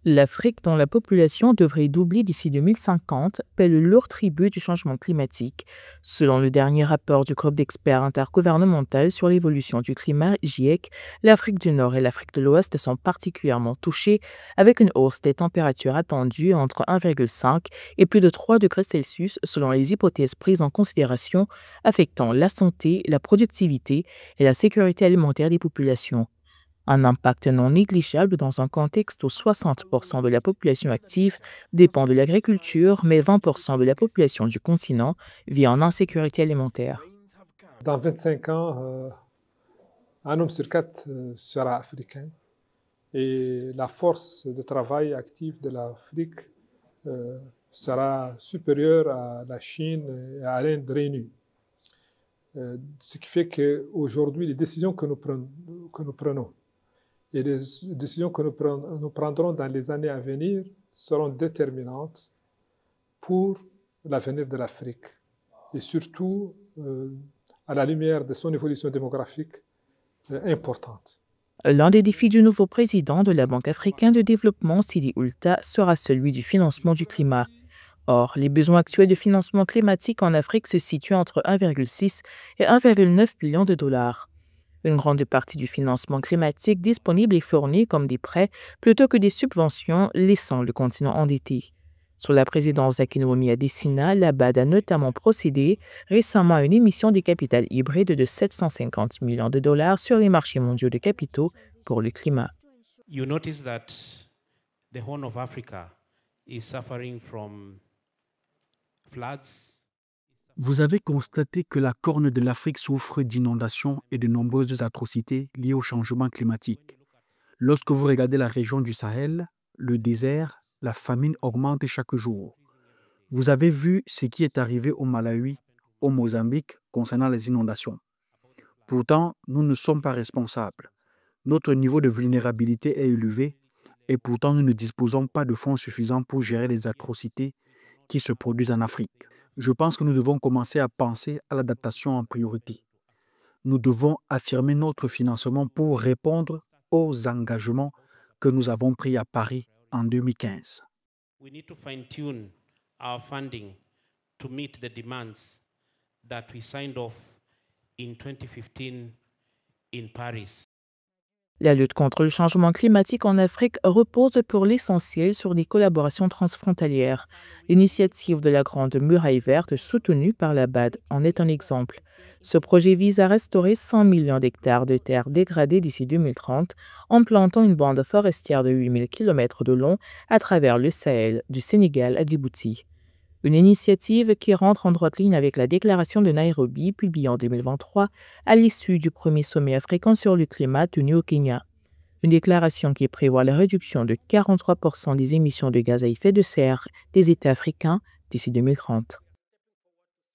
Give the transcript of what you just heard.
L'Afrique, dont la population devrait doubler d'ici 2050, paie le lourd tribut du changement climatique. Selon le dernier rapport du groupe d'experts intergouvernemental sur l'évolution du climat, GIEC, l'Afrique du Nord et l'Afrique de l'Ouest sont particulièrement touchées, avec une hausse des températures attendues entre 1,5 et plus de 3 degrés Celsius selon les hypothèses prises en considération, affectant la santé, la productivité et la sécurité alimentaire des populations. Un impact non négligeable dans un contexte où 60% de la population active dépend de l'agriculture, mais 20% de la population du continent vit en insécurité alimentaire. Dans 25 ans, un homme sur quatre sera africain et la force de travail active de l'Afrique sera supérieure à la Chine et à l'Inde réunies. Ce qui fait qu'aujourd'hui, les décisions que nous prenons et les décisions que nous prendrons dans les années à venir seront déterminantes pour l'avenir de l'Afrique et surtout à la lumière de son évolution démographique importante. L'un des défis du nouveau président de la Banque africaine de développement, Sidi Oulta, sera celui du financement du climat. Or, les besoins actuels de financement climatique en Afrique se situent entre 1,6 et 1,9 billion de dollars. Une grande partie du financement climatique disponible est fournie comme des prêts plutôt que des subventions, laissant le continent endetté. Sous la présidence d'Akinwumi Adesina, la BAD a notamment procédé récemment à une émission de capital hybride de 750 millions de dollars sur les marchés mondiaux de capitaux pour le climat. You notice that the Horn of Africa is suffering from floods. Vous avez constaté que la Corne de l'Afrique souffre d'inondations et de nombreuses atrocités liées au changement climatique. Lorsque vous regardez la région du Sahel, le désert, la famine augmente chaque jour. Vous avez vu ce qui est arrivé au Malawi, au Mozambique concernant les inondations. Pourtant, nous ne sommes pas responsables. Notre niveau de vulnérabilité est élevé et pourtant nous ne disposons pas de fonds suffisants pour gérer les atrocités qui se produisent en Afrique. Je pense que nous devons commencer à penser à l'adaptation en priorité. Nous devons affirmer notre financement pour répondre aux engagements que nous avons pris à Paris en 2015. We need to fine-tune our funding to meet the demands that we signed off in 2015 in Paris. La lutte contre le changement climatique en Afrique repose pour l'essentiel sur des collaborations transfrontalières. L'initiative de la Grande Muraille Verte, soutenue par la BAD, en est un exemple. Ce projet vise à restaurer 100 millions d'hectares de terres dégradées d'ici 2030 en plantant une bande forestière de 8000 km de long à travers le Sahel, du Sénégal à Djibouti. Une initiative qui rentre en droite ligne avec la déclaration de Nairobi publiée en 2023 à l'issue du premier sommet africain sur le climat tenu au Kenya. Une déclaration qui prévoit la réduction de 43% des émissions de gaz à effet de serre des États africains d'ici 2030.